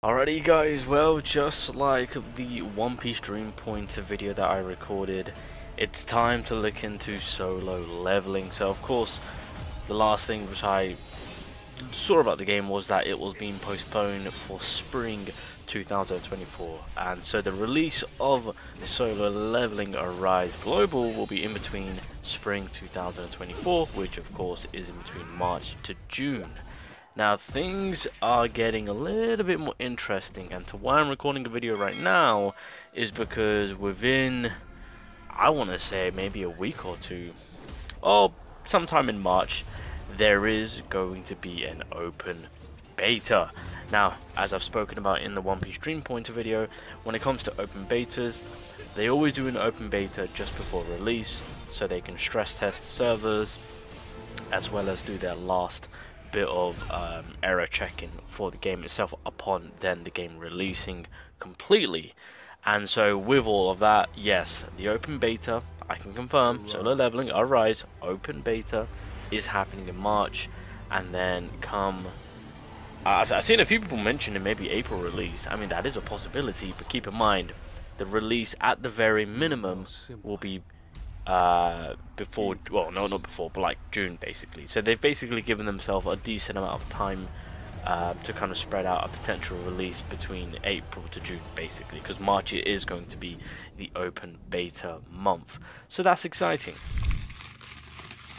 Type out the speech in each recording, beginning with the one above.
Alrighty guys, well, just like the One Piece Dream Pointer video that I recorded, it's time to look into solo leveling. So of course, the last thing which I saw about the game was that it was being postponed for spring 2024, and so the release of Solo Leveling Arise Global will be in between spring 2024, which of course is in between March to June. Now things are getting a little bit more interesting, and to why I'm recording the video right now is because within, I want to say maybe a week or two, or sometime in March, there is going to be an open beta. Now, as I've spoken about in the One Piece Dream Pointer video, when it comes to open betas, they always do an open beta just before release, so they can stress test the servers, as well as do their last bit of error checking for the game itself upon then the game releasing completely. And so with all of that, yes, the open beta, I can confirm, Solo Leveling Arise open beta is happening in March, and then come I've seen a few people mention it, maybe April release. I mean, that is a possibility, but keep in mind the release at the very minimum will be before, well, no, not before, but like June basically. So they've basically given themselves a decent amount of time to kind of spread out a potential release between April to June basically, because March it is going to be the open beta month. So that's exciting.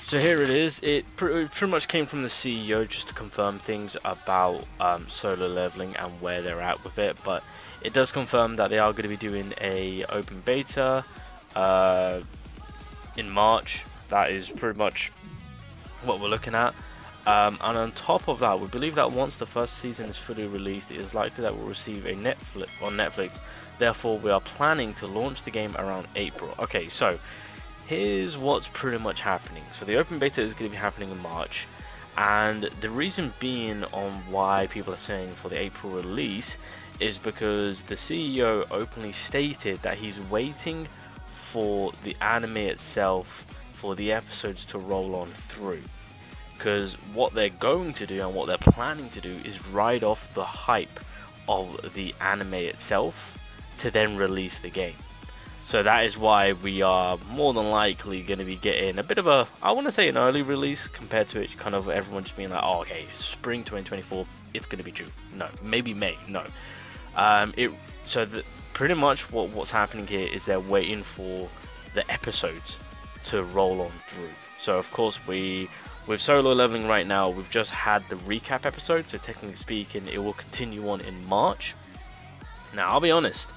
So here it is. It pretty much came from the CEO just to confirm things about solo leveling and where they're at with it, but it does confirm that they are going to be doing a open beta in March. That is pretty much what we're looking at, and on top of that, we believe that once the first season is fully released, it is likely that we'll receive a Netflix. Therefore, we are planning to launch the game around April. Okay, so here's what's pretty much happening. So the open beta is going to be happening in March, and the reason being on why people are saying for the April release is because the CEO openly stated that he's waiting for the anime itself, for the episodes to roll on through, because what they're going to do and what they're planning to do is ride off the hype of the anime itself to then release the game. So that is why we are more than likely going to be getting a bit of a, I want to say an early release compared to it kind of everyone just being like, oh okay, spring 2024, it's going to be June. No, maybe May, no. Pretty much what's happening here is they're waiting for the episodes to roll on through. So of course with Solo Leveling right now, we've just had the recap episode, so technically speaking it will continue on in March. Now I'll be honest,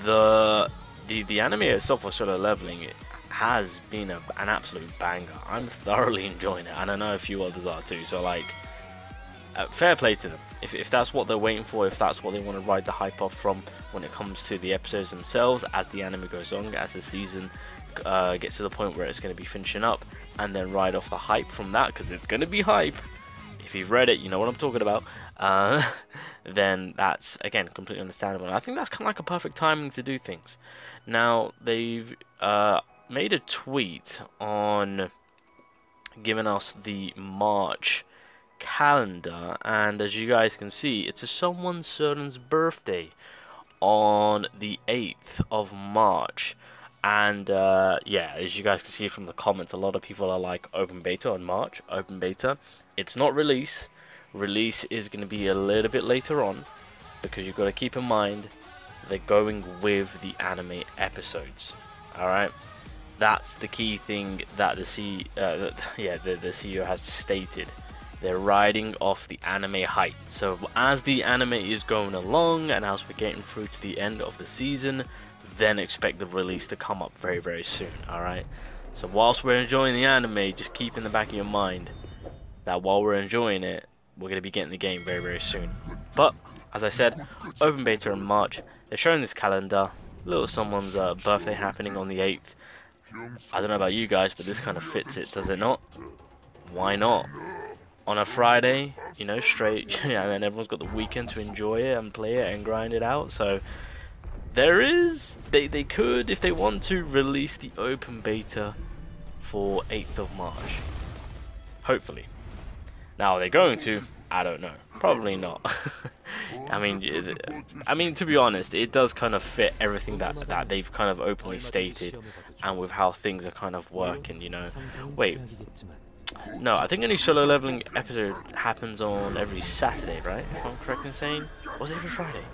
the anime itself for Solo Leveling has been an absolute banger. I'm thoroughly enjoying it, and I know a few others are too, so like fair play to them. If that's what they're waiting for, if that's what they want to ride the hype off from when it comes to the episodes themselves, as the anime goes on, as the season gets to the point where it's going to be finishing up, and then ride off the hype from that, because it's going to be hype. If you've read it, you know what I'm talking about. Then that's, again, completely understandable. And I think that's kind of like a perfect timing to do things. Now, they've made a tweet on giving us the March calendar, and as you guys can see, it's a someone certain's birthday on the 8th of March. And yeah, as you guys can see from the comments, a lot of people are like, open beta on March, open beta. It's not release. Release is going to be a little bit later on, because you've got to keep in mind they're going with the anime episodes. Alright, that's the key thing that the CEO has stated. They're riding off the anime hype. So as the anime is going along, and as we're getting through to the end of the season, then expect the release to come up very, very soon. Alright, so whilst we're enjoying the anime, just keep in the back of your mind that while we're enjoying it, we're going to be getting the game very, very soon. But as I said, open beta in March. They're showing this calendar, little someone's birthday happening on the 8th. I don't know about you guys, but this kind of fits it, does it not? Why not? On a Friday, you know, straight, yeah, and then everyone's got the weekend to enjoy it and play it and grind it out. So there is, they could, if they want to, release the open beta for 8th of March. Hopefully. Now, they're going to, I don't know. Probably not. I mean, to be honest, it does kind of fit everything that they've kind of openly stated, and with how things are kind of working. You know, wait, no, I think a new solo leveling episode happens on every Saturday, right? If I'm correct in saying, or was it every Friday?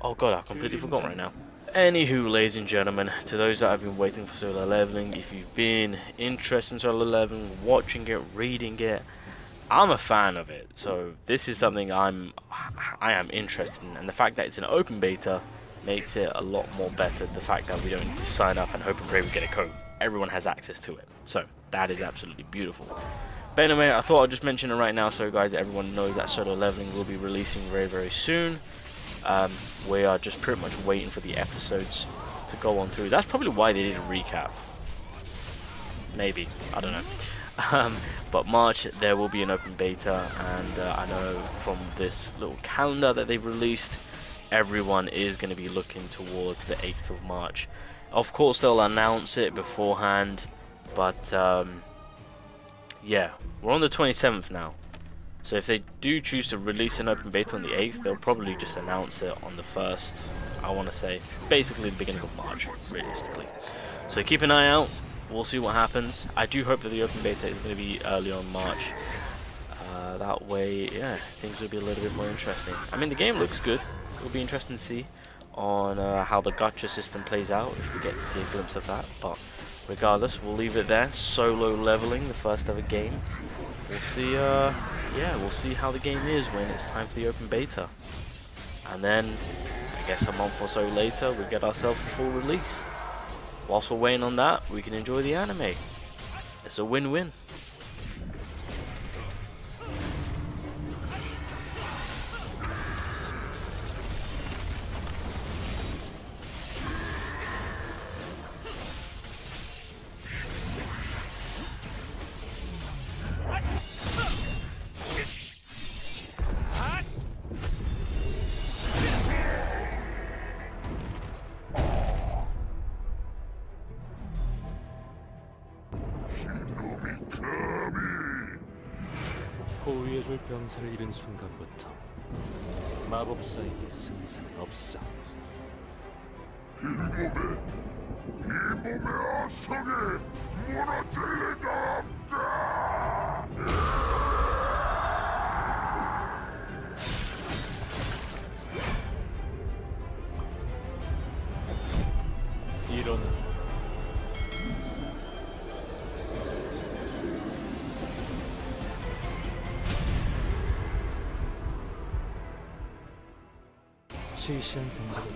Oh god, I completely forgot right now. Anywho, ladies and gentlemen, to those that have been waiting for solo leveling, if you've been interested in solo leveling, watching it, reading it, I'm a fan of it. So this is something I am interested in, and the fact that it's an open beta makes it a lot more better. The fact that we don't need to sign up and hope and pray we get a code. Everyone has access to it, so that is absolutely beautiful. But anyway, I thought I'd just mention it right now, so guys, everyone knows that solo leveling will be releasing very soon. We are just pretty much waiting for the episodes to go on through. That's probably why they did a recap. Maybe, I don't know. But March there will be an open beta, and I know from this little calendar that they've released, everyone is going to be looking towards the 8th of March. Of course they'll announce it beforehand, but yeah, we're on the 27th now. So if they do choose to release an open beta on the 8th, they'll probably just announce it on the 1st, I want to say, basically the beginning of March, realistically. So keep an eye out, we'll see what happens. I do hope that the open beta is going to be early on March. That way, yeah, things will be a little bit more interesting. I mean, the game looks good. It'll be interesting to see on how the gacha system plays out, if we get to see a glimpse of that. But regardless, we'll leave it there. Solo leveling, the first ever game. We'll see, yeah, we'll see how the game is when it's time for the open beta. And then, I guess a month or so later, we get ourselves the full release. Whilst we're waiting on that, we can enjoy the anime. It's a win-win. 호위해줄 병사를 잃은 순간부터 마법사에게 승산은 없어. 이 몸의 아성에 무너질 리가 없다. 일어나. 시시한 생각을